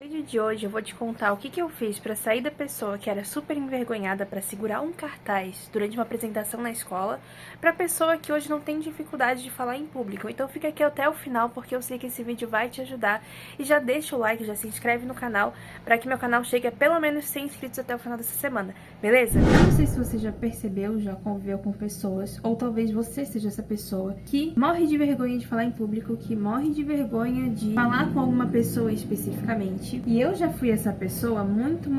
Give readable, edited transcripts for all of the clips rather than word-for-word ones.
No vídeo de hoje eu vou te contar o que eu fiz para sair da pessoa que era super envergonhada para segurar um cartaz durante uma apresentação na escola para a pessoa que hoje não tem dificuldade de falar em público. Então fica aqui até o final porque eu sei que esse vídeo vai te ajudar e já deixa o like, já se inscreve no canal para que meu canal chegue a pelo menos 100 inscritos até o final dessa semana, beleza? Eu não sei se você já percebeu, já conviveu com pessoas, ou talvez você seja essa pessoa que morre de vergonha de falar em público, que morre de vergonha de falar com alguma pessoa especificamente. E eu já fui essa pessoa muito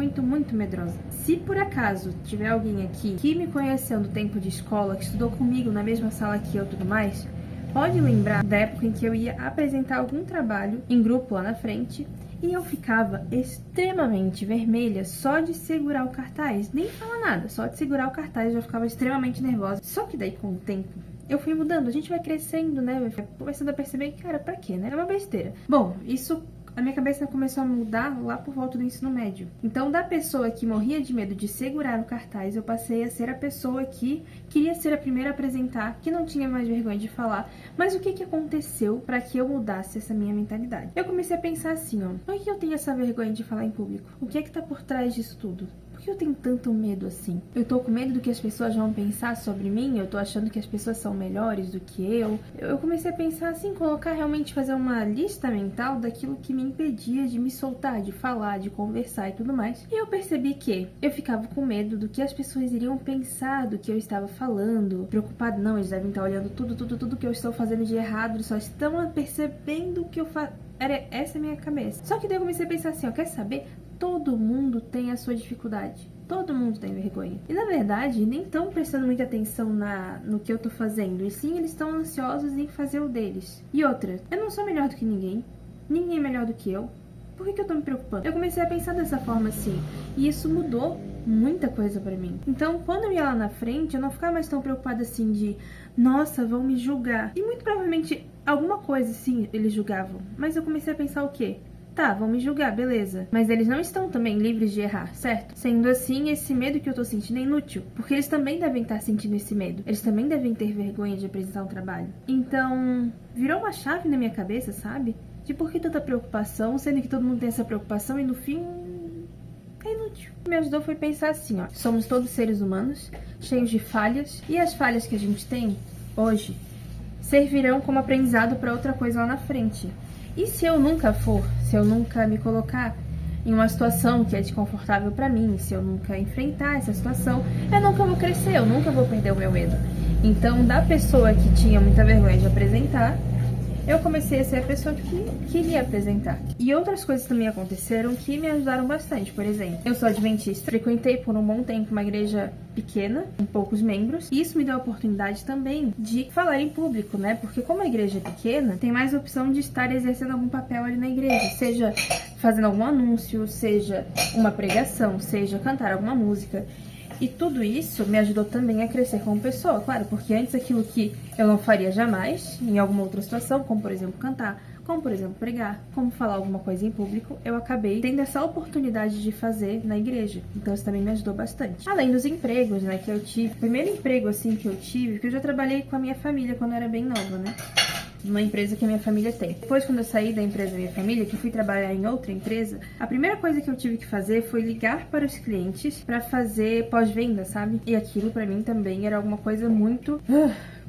medrosa. Se por acaso tiver alguém aqui que me conheceu no tempo de escola, que estudou comigo na mesma sala que eu e tudo mais, pode lembrar da época em que eu ia apresentar algum trabalho em grupo lá na frente e eu ficava extremamente vermelha só de segurar o cartaz. Nem falar nada, só de segurar o cartaz eu já ficava extremamente nervosa. Só que daí com o tempo eu fui mudando, a gente vai crescendo, né? Vai começando a perceber que, cara, pra quê, né? É uma besteira. Bom, isso... A minha cabeça começou a mudar lá por volta do ensino médio. Então, da pessoa que morria de medo de segurar o cartaz, eu passei a ser a pessoa que queria ser a primeira a apresentar, que não tinha mais vergonha de falar. Mas o que aconteceu para que eu mudasse essa minha mentalidade? Eu comecei a pensar assim, ó, por que eu tenho essa vergonha de falar em público? O que é que tá por trás disso tudo? Por que eu tenho tanto medo assim? Eu tô com medo do que as pessoas vão pensar sobre mim? Eu tô achando que as pessoas são melhores do que eu? Eu comecei a pensar assim, colocar realmente, fazer uma lista mental daquilo que me impedia de me soltar, de falar, de conversar e tudo mais. E eu percebi que eu ficava com medo do que as pessoas iriam pensar do que eu estava falando. Preocupado, não, eles devem estar olhando tudo que eu estou fazendo de errado, eles só estão percebendo o que eu faço. Era essa a minha cabeça. Só que daí eu comecei a pensar assim, ó, quer saber? Todo mundo tem a sua dificuldade. Todo mundo tem vergonha. E na verdade, nem estão prestando muita atenção no que eu tô fazendo. E sim, eles estão ansiosos em fazer o deles. E outra, eu não sou melhor do que ninguém. Ninguém é melhor do que eu. Por que eu tô me preocupando? Eu comecei a pensar dessa forma assim. E isso mudou muita coisa pra mim. Então, quando eu ia lá na frente, eu não ficava mais tão preocupada assim de... Nossa, vão me julgar. E muito provavelmente, alguma coisa sim, eles julgavam. Mas eu comecei a pensar o quê? Tá, vão me julgar, beleza. Mas eles não estão também livres de errar, certo? Sendo assim, esse medo que eu tô sentindo é inútil. Porque eles também devem estar sentindo esse medo. Eles também devem ter vergonha de apresentar um trabalho. Então, virou uma chave na minha cabeça, sabe? De por que tanta preocupação, sendo que todo mundo tem essa preocupação e no fim... é inútil. O que me ajudou foi pensar assim, ó. Somos todos seres humanos, cheios de falhas. E as falhas que a gente tem hoje servirão como aprendizado para outra coisa lá na frente. E se eu nunca me colocar em uma situação que é desconfortável pra mim, se eu nunca enfrentar essa situação, eu nunca vou crescer, eu nunca vou perder o meu medo. Então, da pessoa que tinha muita vergonha de apresentar, eu comecei a ser a pessoa que queria apresentar. E outras coisas também aconteceram que me ajudaram bastante. Por exemplo, eu sou adventista, frequentei por um bom tempo uma igreja pequena, com poucos membros, e isso me deu a oportunidade também de falar em público, né? Porque como a igreja é pequena, tem mais opção de estar exercendo algum papel ali na igreja, seja fazendo algum anúncio, seja uma pregação, seja cantar alguma música. E tudo isso me ajudou também a crescer como pessoa, claro, porque antes aquilo que eu não faria jamais, em alguma outra situação, como por exemplo cantar, como por exemplo pregar, como falar alguma coisa em público, eu acabei tendo essa oportunidade de fazer na igreja. Então isso também me ajudou bastante. Além dos empregos, né, que eu tive. O primeiro emprego, assim, que eu tive, porque eu já trabalhei com a minha família quando eu era bem nova, né? Uma empresa que a minha família tem. Depois, quando eu saí da empresa da minha família, que fui trabalhar em outra empresa, a primeira coisa que eu tive que fazer foi ligar para os clientes para fazer pós-venda, sabe? E aquilo pra mim também era alguma coisa muito...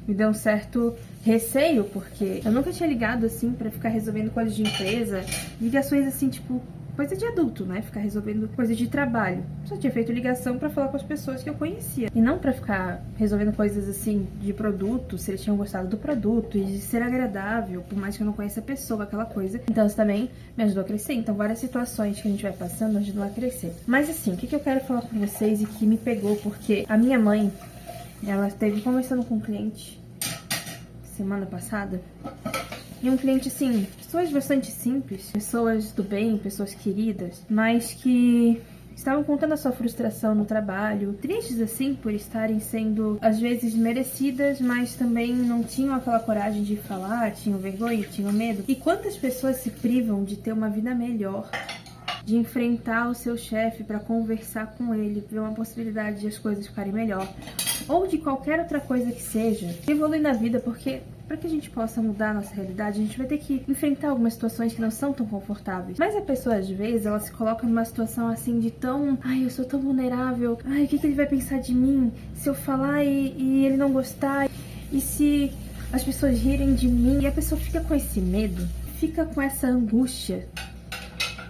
me deu um certo receio, porque eu nunca tinha ligado assim pra ficar resolvendo coisas de empresa, ligações assim, tipo... coisa de adulto, né? Ficar resolvendo coisas de trabalho. Só tinha feito ligação pra falar com as pessoas que eu conhecia. E não pra ficar resolvendo coisas assim de produto, se eles tinham gostado do produto e de ser agradável, por mais que eu não conheça a pessoa, aquela coisa. Então isso também me ajudou a crescer. Então várias situações que a gente vai passando ajudam a crescer. Mas assim, o que eu quero falar pra vocês e que me pegou, porque a minha mãe, ela esteve conversando com um cliente semana passada. E um cliente, assim, pessoas bastante simples, pessoas do bem, pessoas queridas, mas que estavam contando a sua frustração no trabalho, tristes, assim, por estarem sendo, às vezes, merecidas, mas também não tinham aquela coragem de falar, tinham vergonha, tinham medo. E quantas pessoas se privam de ter uma vida melhor, de enfrentar o seu chefe para conversar com ele, ver uma possibilidade de as coisas ficarem melhor, ou de qualquer outra coisa que seja, evoluir na vida, porque para que a gente possa mudar a nossa realidade, a gente vai ter que enfrentar algumas situações que não são tão confortáveis. Mas a pessoa, às vezes, ela se coloca numa situação assim de tão... Ai, eu sou tão vulnerável. Ai, o que ele vai pensar de mim se eu falar e ele não gostar? E se as pessoas rirem de mim? E a pessoa fica com esse medo, fica com essa angústia.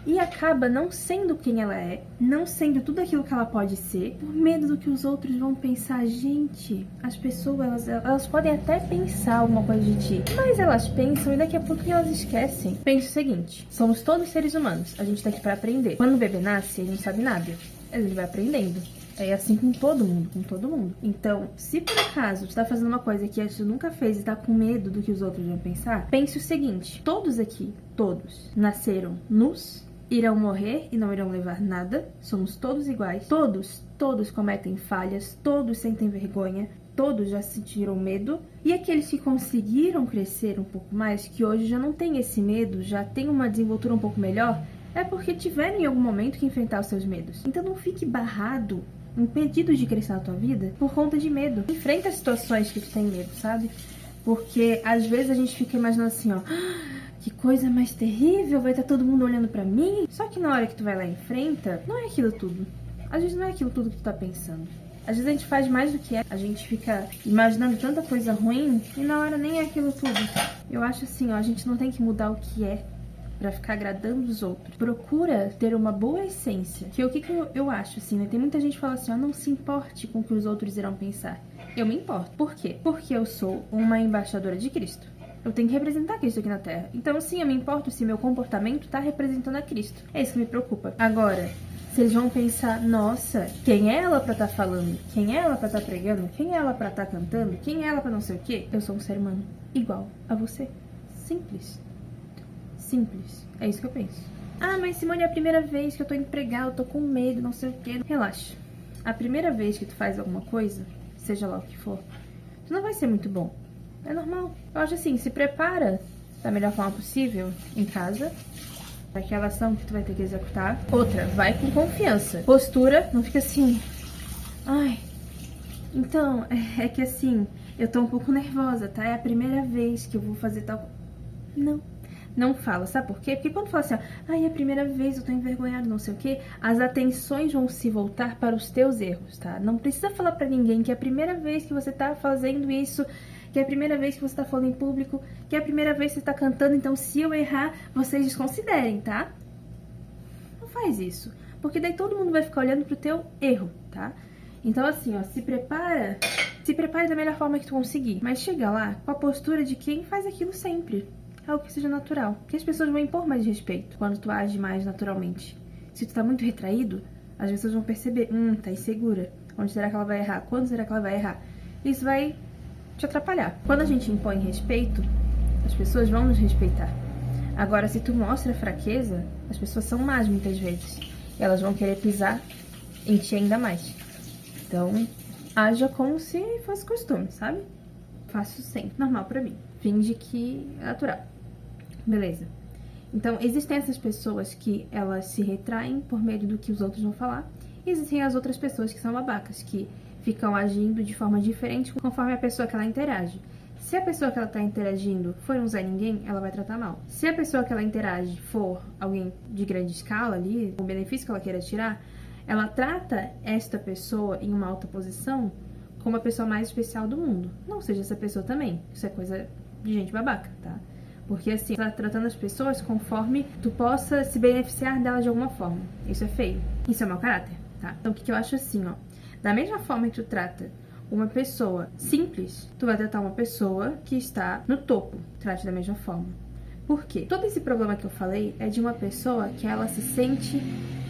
E acaba não sendo quem ela é, não sendo tudo aquilo que ela pode ser, por medo do que os outros vão pensar. Gente, as pessoas, elas podem até pensar alguma coisa de ti, mas elas pensam e daqui a pouco elas esquecem. Pense o seguinte, somos todos seres humanos, a gente tá aqui pra aprender. Quando o bebê nasce, ele não sabe nada, ele vai aprendendo. É assim com todo mundo, com todo mundo. Então, se por acaso você tá fazendo uma coisa que você nunca fez e tá com medo do que os outros vão pensar, pense o seguinte, todos aqui, todos, nasceram nus, irão morrer e não irão levar nada, somos todos iguais, todos cometem falhas, todos sentem vergonha, todos já sentiram medo, e aqueles que conseguiram crescer um pouco mais, que hoje já não tem esse medo, já tem uma desenvoltura um pouco melhor, é porque tiveram em algum momento que enfrentar os seus medos. Então não fique barrado, impedido de crescer na tua vida por conta de medo. Enfrenta as situações que tu tem medo, sabe? Porque às vezes a gente fica imaginando assim, ó... Que coisa mais terrível, vai estar todo mundo olhando pra mim. Só que na hora que tu vai lá e enfrenta, não é aquilo tudo. Às vezes não é aquilo tudo que tu tá pensando. Às vezes a gente faz mais do que é. A gente fica imaginando tanta coisa ruim e na hora nem é aquilo tudo. Eu acho assim, ó, a gente não tem que mudar o que é pra ficar agradando os outros. Procura ter uma boa essência. Que o que eu acho, assim, né? Tem muita gente que fala assim, ó, não se importe com o que os outros irão pensar. Eu me importo. Por quê? Porque eu sou uma embaixadora de Cristo. Eu tenho que representar Cristo aqui na Terra. Então, sim, eu me importo se meu comportamento tá representando a Cristo. É isso que me preocupa. Agora, se eles vão pensar, nossa, quem é ela pra tá falando? Quem é ela pra tá pregando? Quem é ela pra tá cantando? Quem é ela pra não sei o quê? Eu sou um ser humano igual a você. Simples. Simples. É isso que eu penso. Ah, mas Simone, é a primeira vez que eu tô indo pregar, eu tô com medo, não sei o quê. Relaxa. A primeira vez que tu faz alguma coisa, seja lá o que for, tu não vai ser muito bom. É normal. Eu acho assim, se prepara da melhor forma possível em casa, para aquela ação que tu vai ter que executar. Outra, vai com confiança. Postura, não fica assim. Ai, então, é que assim, eu tô um pouco nervosa, tá? É a primeira vez que eu vou fazer tal... Não fala, sabe por quê? Porque quando fala assim, ó, ai, é a primeira vez, eu tô envergonhado, não sei o quê, as atenções vão se voltar para os teus erros, tá? Não precisa falar pra ninguém que é a primeira vez que você tá fazendo isso, que é a primeira vez que você tá falando em público, que é a primeira vez que você tá cantando, então se eu errar, vocês desconsiderem, tá? Não faz isso, porque daí todo mundo vai ficar olhando pro teu erro, tá? Então assim, ó, se prepare da melhor forma que tu conseguir, mas chega lá com a postura de quem faz aquilo sempre, algo que seja natural, que as pessoas vão impor mais respeito quando tu age mais naturalmente. Se tu tá muito retraído, as pessoas vão perceber, tá insegura, onde será que ela vai errar, quando será que ela vai errar? Isso vai te atrapalhar. Quando a gente impõe respeito, as pessoas vão nos respeitar. Agora, se tu mostra fraqueza, as pessoas são más muitas vezes. E elas vão querer pisar em ti ainda mais. Então, haja como se fosse costume, sabe? Faço sempre. Normal pra mim. Finge que é natural. Beleza. Então, existem essas pessoas que elas se retraem por medo do que os outros vão falar. E existem as outras pessoas que são babacas, que ficam agindo de forma diferente conforme a pessoa que ela interage. Se a pessoa que ela está interagindo for um Zé Ninguém, ela vai tratar mal. Se a pessoa que ela interage for alguém de grande escala ali, com o benefício que ela queira tirar, ela trata esta pessoa em uma alta posição como a pessoa mais especial do mundo. Não seja essa pessoa também. Isso é coisa de gente babaca, tá? Porque assim, você tá tratando as pessoas conforme tu possa se beneficiar delas de alguma forma. Isso é feio. Isso é mau caráter, tá? Então o que eu acho assim, ó. Da mesma forma que tu trata uma pessoa simples, tu vai tratar uma pessoa que está no topo. Trate da mesma forma. Por quê? Todo esse problema que eu falei é de uma pessoa que ela se sente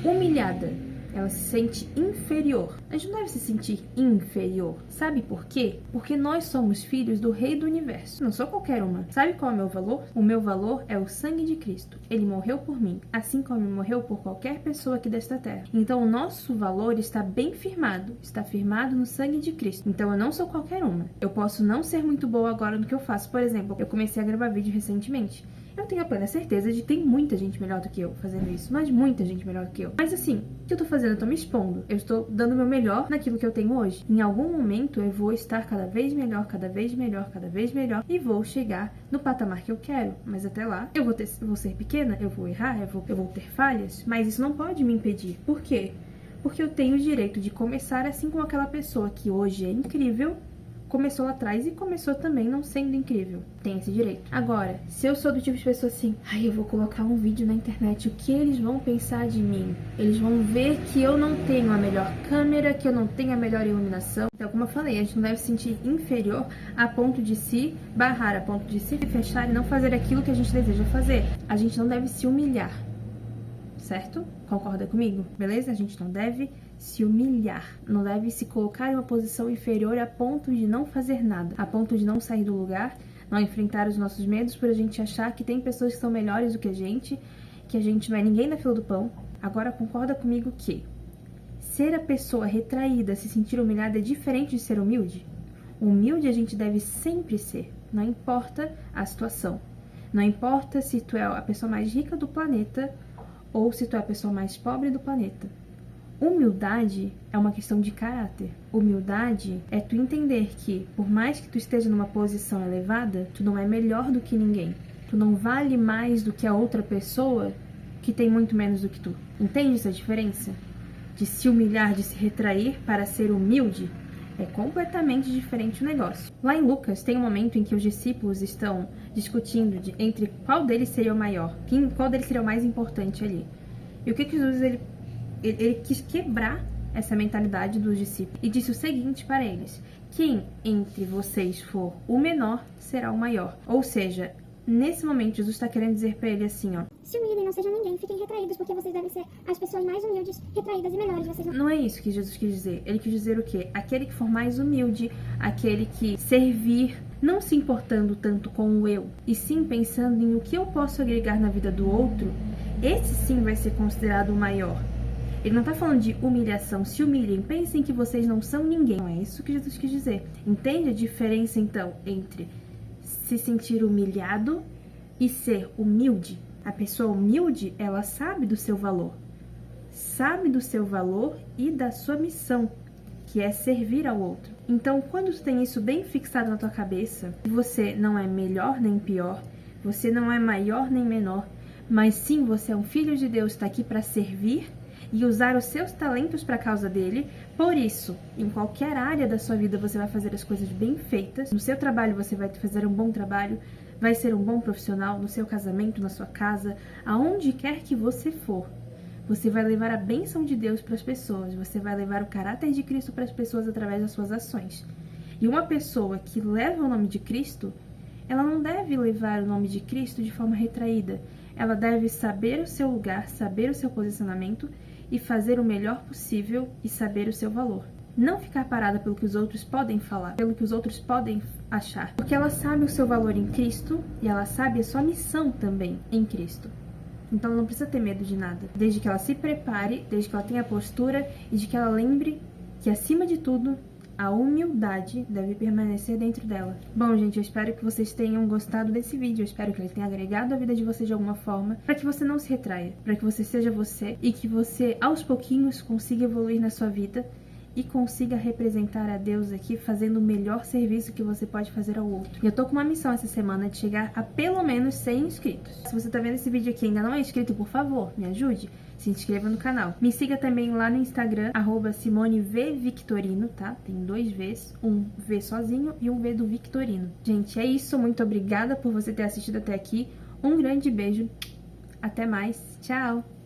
humilhada. Ela se sente inferior. A gente não deve se sentir inferior. Sabe por quê? Porque nós somos filhos do Rei do Universo. Não sou qualquer uma. Sabe qual é o meu valor? O meu valor é o sangue de Cristo. Ele morreu por mim, assim como ele morreu por qualquer pessoa aqui desta terra. Então o nosso valor está bem firmado. Está firmado no sangue de Cristo. Então eu não sou qualquer uma. Eu posso não ser muito boa agora no que eu faço. Por exemplo, eu comecei a gravar vídeo recentemente. Eu tenho a plena certeza de que tem muita gente melhor do que eu fazendo isso, mas muita gente melhor do que eu. Mas assim, o que eu tô fazendo? Eu tô me expondo, eu estou dando o meu melhor naquilo que eu tenho hoje. Em algum momento eu vou estar cada vez melhor, cada vez melhor, cada vez melhor e vou chegar no patamar que eu quero. Mas até lá, eu vou ser pequena, eu vou errar, eu vou ter falhas, mas isso não pode me impedir. Por quê? Porque eu tenho o direito de começar assim como aquela pessoa que hoje é incrível, começou lá atrás e começou também não sendo incrível. Tem esse direito. Agora, se eu sou do tipo de pessoa assim, eu vou colocar um vídeo na internet, o que eles vão pensar de mim? Eles vão ver que eu não tenho a melhor câmera, que eu não tenho a melhor iluminação. Então, como eu falei, a gente não deve se sentir inferior a ponto de se barrar, a ponto de se fechar e não fazer aquilo que a gente deseja fazer. A gente não deve se humilhar. Certo? Concorda comigo? Beleza? A gente não deve se humilhar, não deve se colocar em uma posição inferior a ponto de não fazer nada, a ponto de não sair do lugar, não enfrentar os nossos medos por a gente achar que tem pessoas que são melhores do que a gente não é ninguém na fila do pão. Agora concorda comigo que ser a pessoa retraída, se sentir humilhada é diferente de ser humilde? Humilde a gente deve sempre ser, não importa a situação. Não importa se tu é a pessoa mais rica do planeta ou se tu é a pessoa mais pobre do planeta. Humildade é uma questão de caráter. Humildade é tu entender que, por mais que tu esteja numa posição elevada, tu não é melhor do que ninguém. Tu não vale mais do que a outra pessoa que tem muito menos do que tu. Entende essa diferença? De se humilhar, de se retrair para ser humilde, é completamente diferente o negócio. Lá em Lucas, tem um momento em que os discípulos estão discutindo entre qual deles seria o maior, qual deles seria o mais importante ali. E o que Jesus, ele quis quebrar essa mentalidade dos discípulos e disse o seguinte para eles: quem entre vocês for o menor será o maior. Ou seja, nesse momento Jesus está querendo dizer para ele assim, ó: se humilhem, não sejam ninguém, fiquem retraídos, porque vocês devem ser as pessoas mais humildes, retraídas e melhores. Vocês não é isso que Jesus quis dizer. Ele quis dizer o quê? Aquele que for mais humilde, aquele que servir, não se importando tanto com o eu, e sim pensando em o que eu posso agregar na vida do outro, esse sim vai ser considerado o maior. Ele não está falando de humilhação. Se humilhem, pensem que vocês não são ninguém. Não é isso que Jesus quis dizer. Entende a diferença, então, entre se sentir humilhado e ser humilde? A pessoa humilde, ela sabe do seu valor. Sabe do seu valor e da sua missão, que é servir ao outro. Então, quando tu tem isso bem fixado na tua cabeça, você não é melhor nem pior, você não é maior nem menor, mas sim você é um filho de Deus, está aqui para servir e usar os seus talentos para a causa dele. Por isso, em qualquer área da sua vida você vai fazer as coisas bem feitas. No seu trabalho você vai fazer um bom trabalho, vai ser um bom profissional, no seu casamento, na sua casa, aonde quer que você for. Você vai levar a bênção de Deus para as pessoas, você vai levar o caráter de Cristo para as pessoas através das suas ações. E uma pessoa que leva o nome de Cristo, ela não deve levar o nome de Cristo de forma retraída. Ela deve saber o seu lugar, saber o seu posicionamento e fazer o melhor possível e saber o seu valor. Não ficar parada pelo que os outros podem falar, pelo que os outros podem achar. Porque ela sabe o seu valor em Cristo e ela sabe a sua missão também em Cristo. Então ela não precisa ter medo de nada. Desde que ela se prepare, desde que ela tenha postura e de que ela lembre que, acima de tudo, a humildade deve permanecer dentro dela. Bom, gente, eu espero que vocês tenham gostado desse vídeo. Eu espero que ele tenha agregado a vida de vocês de alguma forma, para que você não se retraia, para que você seja você e que você, aos pouquinhos, consiga evoluir na sua vida e consiga representar a Deus aqui fazendo o melhor serviço que você pode fazer ao outro. E eu tô com uma missão essa semana de chegar a pelo menos 100 inscritos. Se você tá vendo esse vídeo aqui e ainda não é inscrito, por favor, me ajude. Se inscreva no canal. Me siga também lá no Instagram, @SimoneVVictorino, tá? Tem 2 Vs, um V sozinho e um V do Victorino. Gente, é isso. Muito obrigada por você ter assistido até aqui. Um grande beijo. Até mais. Tchau!